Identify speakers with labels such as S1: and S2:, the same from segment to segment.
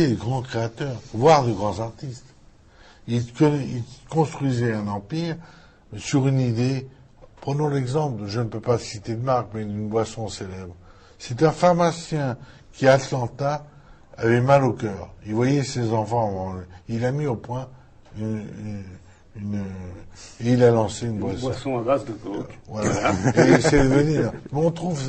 S1: les grands créateurs, voire de grands artistes. Ils construisaient un empire sur une idée. Prenons l'exemple, je ne peux pas citer de marque, mais d'une boisson célèbre. C'est un pharmacien qui, à Atlanta, avait mal au cœur. Il voyait ses enfants. Il a mis au point et il a lancé une boisson.
S2: Une boisson à base de coke.
S1: Voilà. Et c'est devenu. Mais on trouve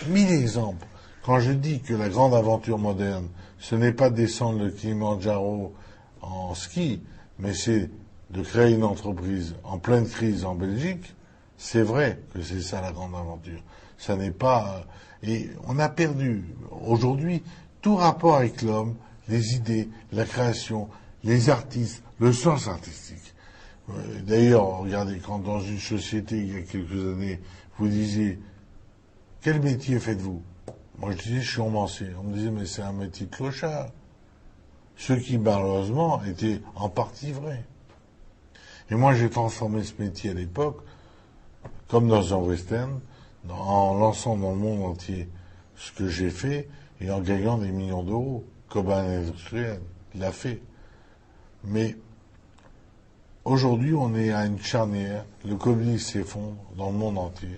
S1: 1000 exemples. Quand je dis que la grande aventure moderne, ce n'est pas descendre le Kilimanjaro en ski, mais c'est de créer une entreprise en pleine crise en Belgique, c'est vrai que c'est ça la grande aventure. Ça n'est pas... Et on a perdu, aujourd'hui, tout rapport avec l'homme, les idées, la création, les artistes, le sens artistique. D'ailleurs, regardez, quand dans une société, il y a quelques années, vous disiez, quel métier faites-vous? Moi, je disais, je suis romancier. On me disait, mais c'est un métier de clochard. Ce qui, malheureusement, était en partie vrai. Et moi, j'ai transformé ce métier à l'époque, comme dans un western, en lançant dans le monde entier ce que j'ai fait et en gagnant des millions d'euros, comme un industriel. Il l'a fait. Mais aujourd'hui, on est à une charnière. Le communisme s'effondre dans le monde entier.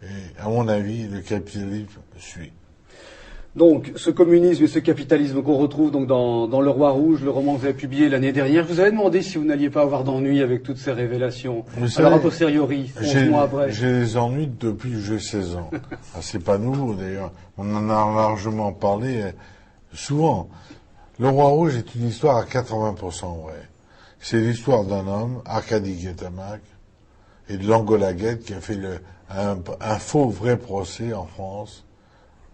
S1: Et à mon avis, le capitalisme suit.
S2: Donc, ce communisme et ce capitalisme qu'on retrouve donc dans Le Roi Rouge, le roman que vous avez publié l'année dernière, vous avez demandé si vous n'alliez pas avoir d'ennui avec toutes ces révélations. Alors, a posteriori, 11 mois après.
S1: J'ai des ennuis depuis que j'ai 16 ans. Ah, c'est pas nouveau, d'ailleurs. On en a largement parlé souvent. Le Roi Rouge est une histoire à 80% vraie. C'est l'histoire d'un homme, Arkady Guetamac, et de l'Angola Gate, qui a fait un faux vrai procès en France,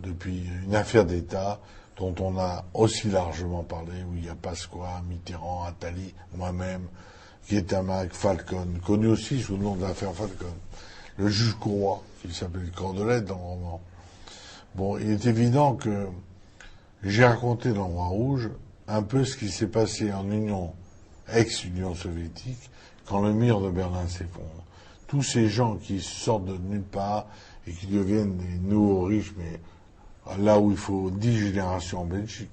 S1: depuis une affaire d'État dont on a aussi largement parlé, où il y a Pasqua, Mitterrand, Attali, moi-même, Guetamac, Falcon, connu aussi sous le nom de l'affaire Falcon. Le juge Courroy, qui s'appelle Cordelette dans le roman. Bon, il est évident que j'ai raconté dans Roi Rouge un peu ce qui s'est passé en ex-Union soviétique, quand le mur de Berlin s'effondre. Tous ces gens qui sortent de nulle part et qui deviennent des nouveaux riches, mais là où il faut 10 générations en Belgique,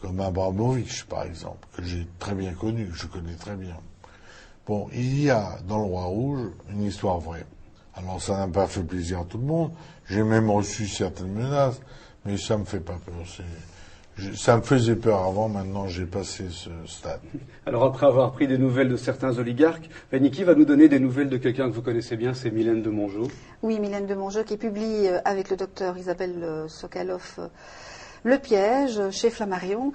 S1: comme Abramovich, par exemple, que j'ai très bien connu, que je connais très bien. Bon, il y a dans Le Roi Rouge une histoire vraie. Alors ça n'a pas fait plaisir à tout le monde, j'ai même reçu certaines menaces, mais ça me fait pas peur. Ça me faisait peur avant, maintenant j'ai passé ce stade.
S2: Alors après avoir pris des nouvelles de certains oligarques, Niki va nous donner des nouvelles de quelqu'un que vous connaissez bien, c'est Mylène de Mongeau.
S3: Oui, Mylène de Mongeau qui publie avec le docteur Isabelle Sokaloff Le Piège chez Flammarion.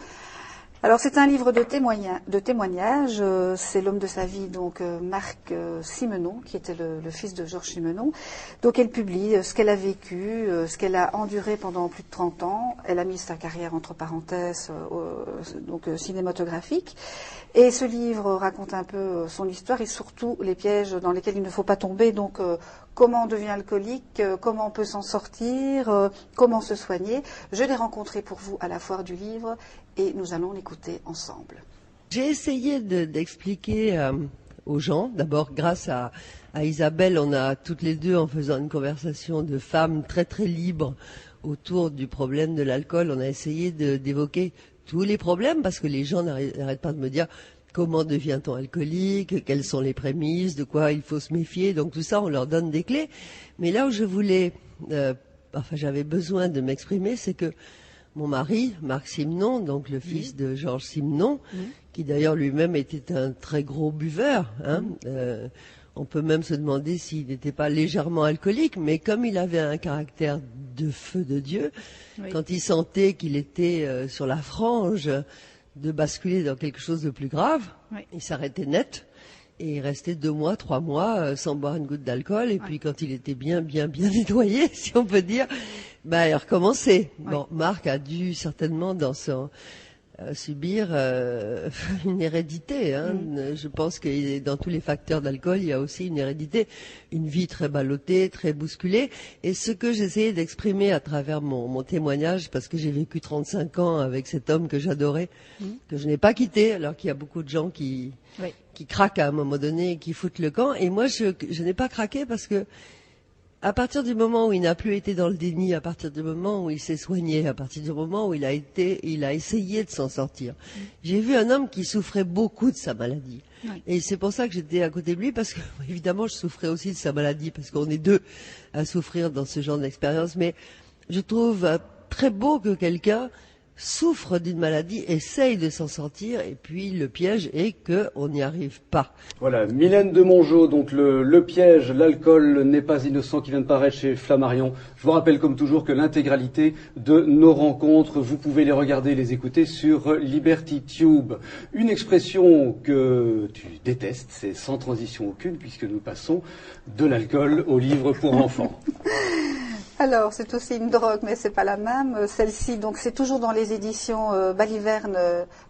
S3: Alors c'est un livre de témoignages, c'est l'homme de sa vie, donc Marc Simenon, qui était le fils de Georges Simenon. Donc elle publie ce qu'elle a vécu, ce qu'elle a enduré pendant plus de 30 ans. Elle a mis sa carrière entre parenthèses, donc cinématographique. Et ce livre raconte un peu son histoire et surtout les pièges dans lesquels il ne faut pas tomber. Donc comment on devient alcoolique, comment on peut s'en sortir, comment se soigner. Je l'ai rencontré pour vous à la foire du livre et nous allons l'écouter ensemble.
S4: J'ai essayé d'expliquer aux gens, d'abord grâce à Isabelle, on a toutes les deux, en faisant une conversation de femmes très très libres autour du problème de l'alcool, on a essayé d'évoquer tous les problèmes, parce que les gens n'arrêtent pas de me dire comment devient-on alcoolique, quelles sont les prémices, de quoi il faut se méfier, donc tout ça on leur donne des clés. Mais là où je voulais, j'avais besoin de m'exprimer, c'est que mon mari, Marc Simenon, donc le fils de Georges Simenon, qui d'ailleurs lui-même était un très gros buveur, on peut même se demander s'il n'était pas légèrement alcoolique, mais comme il avait un caractère de feu de Dieu, quand il sentait qu'il était sur la frange de basculer dans quelque chose de plus grave, il s'arrêtait net et il restait 2 mois, 3 mois sans boire une goutte d'alcool. Et puis quand il était bien nettoyé, si on peut dire, il recommençait. Bon, Marc a dû certainement dans son subir une hérédité. Je pense que dans tous les facteurs d'alcool, il y a aussi une hérédité, une vie très ballottée, très bousculée. Et ce que j'essayais d'exprimer à travers mon témoignage, parce que j'ai vécu 35 ans avec cet homme que j'adorais, que je n'ai pas quitté, alors qu'il y a beaucoup de gens qui craquent à un moment donné et qui foutent le camp. Et moi, je n'ai pas craqué parce que À partir du moment où il n'a plus été dans le déni, à partir du moment où il s'est soigné, à partir du moment où il a essayé de s'en sortir. J'ai vu un homme qui souffrait beaucoup de sa maladie. Oui. Et c'est pour ça que j'étais à côté de lui, parce que, évidemment, je souffrais aussi de sa maladie, parce qu'on est deux à souffrir dans ce genre d'expérience. Mais je trouve très beau que quelqu'un souffre d'une maladie, essaye de s'en sortir, et puis le piège est qu'on n'y arrive pas.
S2: Voilà, Mylène de Mongeau, donc le piège, l'alcool n'est pas innocent, qui vient de paraître chez Flammarion. Je vous rappelle comme toujours que l'intégralité de nos rencontres, vous pouvez les regarder, les écouter sur Liberty Tube. Une expression que tu détestes, c'est sans transition aucune, puisque nous passons de l'alcool au livre pour enfants.
S3: Alors, c'est aussi une drogue, mais c'est pas la même. Celle-ci, donc, c'est toujours dans les éditions Baliverne,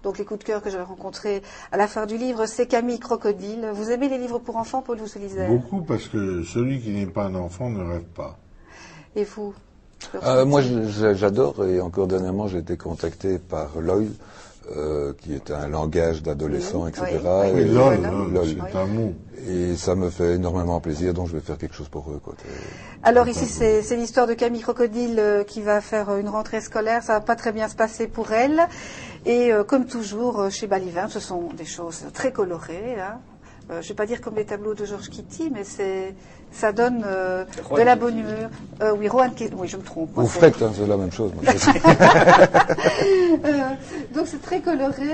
S3: donc les coups de cœur que j'avais rencontrés à la fin du livre, c'est Camille Crocodile. Vous aimez les livres pour enfants, Paul Wuselizer?
S1: Beaucoup, parce que celui qui n'est pas un enfant ne rêve pas.
S3: Et vous?
S5: Moi, j'adore, et encore dernièrement, j'ai été contacté par LOL, qui est un langage d'adolescent, etc.
S1: Oui, LOL, c'est un mot.
S5: Et ça me fait énormément plaisir, donc je vais faire quelque chose pour eux, quoi.
S3: Alors ici, c'est l'histoire de Camille Crocodile qui va faire une rentrée scolaire. Ça va pas très bien se passer pour elle. Et comme toujours, chez Baliverne, ce sont des choses très colorées. Hein. Je ne vais pas dire comme les tableaux de Georges Kitty, mais ça donne de la bonne humeur. Oui, Rohan Kitty, oui, je me trompe.
S5: Ou Frecht, hein, c'est la même chose.
S3: Donc c'est très coloré,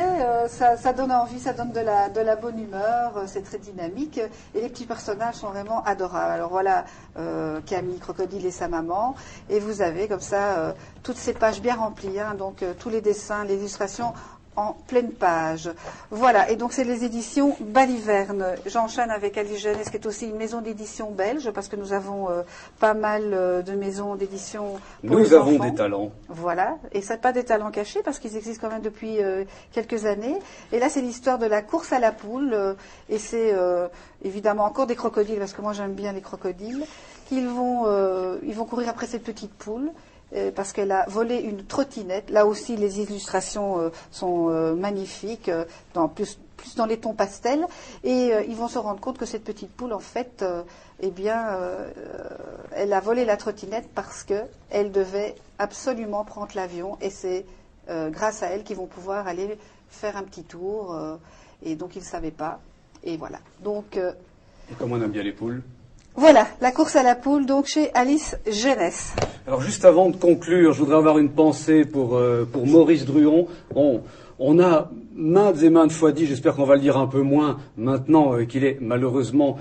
S3: ça donne envie, ça donne de la bonne humeur, c'est très dynamique. Et les petits personnages sont vraiment adorables. Alors voilà, Camille Crocodile et sa maman. Et vous avez comme ça toutes ces pages bien remplies, hein, donc tous les dessins, les illustrations en pleine page. Voilà, et donc c'est les éditions Baliverne. J'enchaîne avec Alice Jeunesse, qui est aussi une maison d'édition belge, parce que nous avons pas mal de maisons d'édition pour les enfants.
S2: Nous avons des talents.
S3: Voilà, et ça pas des talents cachés, parce qu'ils existent quand même depuis quelques années. Et là, c'est l'histoire de la course à la poule, et c'est évidemment encore des crocodiles, parce que moi j'aime bien les crocodiles, ils vont courir après cette petite poule, parce qu'elle a volé une trottinette. Là aussi, les illustrations sont magnifiques, plus dans les tons pastels. Et ils vont se rendre compte que cette petite poule, en fait, elle a volé la trottinette parce qu'elle devait absolument prendre l'avion. Et c'est grâce à elle qu'ils vont pouvoir aller faire un petit tour. Et donc, ils ne savaient pas. Et voilà. Donc,
S2: et comme on aime bien les poules.
S3: Voilà, la course à la poule, donc chez Alice Jeunesse.
S2: Alors juste avant de conclure, je voudrais avoir une pensée pour Maurice Druon. On a maintes et maintes fois dit, j'espère qu'on va le dire un peu moins maintenant qu'il est malheureusement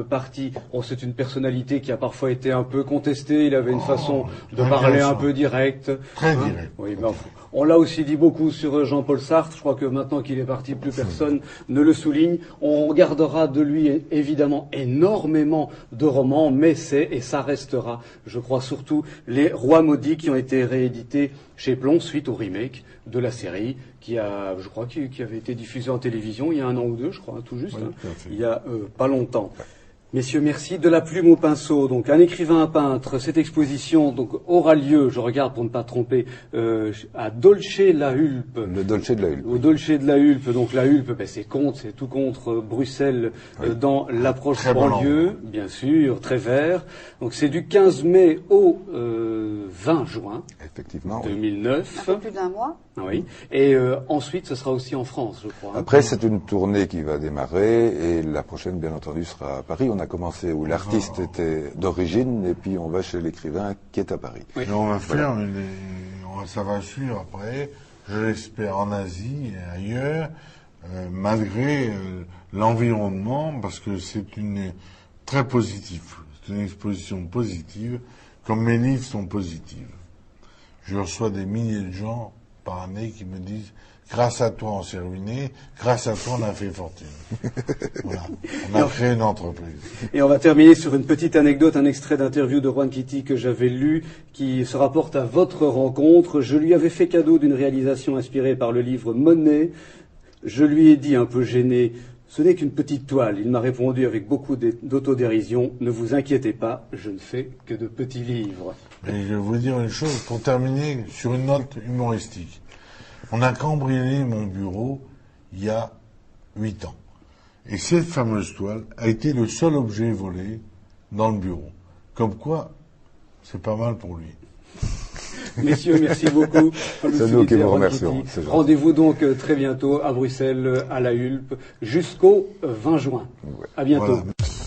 S2: parti. C'est une personnalité qui a parfois été un peu contestée, il avait une façon de parler un peu directe.
S1: Très direct.
S2: Oui, mais on l'a aussi dit beaucoup sur Jean-Paul Sartre. Je crois que maintenant qu'il est parti, plus personne ne le souligne. On gardera de lui évidemment énormément de romans, mais et ça restera, je crois, surtout les Rois maudits qui ont été réédités chez Plon suite au remake de la série qui avait été diffusée en télévision il y a 1 an ou 2, je crois, tout juste,
S1: oui,
S2: il y a pas longtemps. Messieurs, merci. De la plume au pinceau, donc un écrivain, un peintre. Cette exposition donc aura lieu, je regarde pour ne pas tromper, à Dolce la Hulpe.
S5: Le Dolce de la Hulpe.
S2: Au Dolce de la Hulpe. Donc la Hulpe, c'est tout contre Bruxelles, oui. Dans l'approche banlieue, bien sûr, très vert. Donc c'est du 15 mai au 20 juin.
S5: Effectivement.
S2: 2009.
S3: Un peu plus d'un mois.
S2: Oui. Et ensuite, ce sera aussi en France, je crois.
S5: Après, c'est une tournée qui va démarrer et la prochaine, bien entendu, sera à Paris. On a commencé où l'artiste était d'origine et puis on va chez l'écrivain qui est à Paris.
S1: Oui. Et on va faire ça va suivre après, je l'espère, en Asie et ailleurs, malgré l'environnement, parce que c'est très positif. C'est une exposition positive, comme mes livres sont positifs. Je reçois des milliers de gens par année qui me disent « Grâce à toi, on s'est ruiné. Grâce à toi, on a fait fortune. » Voilà. On a créé une entreprise.
S2: Et on va terminer sur une petite anecdote, un extrait d'interview de Rohan Kitty que j'avais lu, qui se rapporte à votre rencontre. Je lui avais fait cadeau d'une réalisation inspirée par le livre Monet. Je lui ai dit, un peu gêné, « Ce n'est qu'une petite toile. » Il m'a répondu avec beaucoup d'autodérision, « Ne vous inquiétez pas, je ne fais que de petits livres. »
S1: Mais je vais vous dire une chose, pour terminer sur une note humoristique. On a cambriolé mon bureau il y a 8 ans. Et cette fameuse toile a été le seul objet volé dans le bureau. Comme quoi, c'est pas mal pour lui.
S2: Messieurs, merci beaucoup.
S5: C'est nous qui vous remercions.
S2: Rendez-vous donc très bientôt à Bruxelles, à la Hulpe, jusqu'au 20 juin.
S5: Ouais.
S2: À bientôt.
S1: Voilà.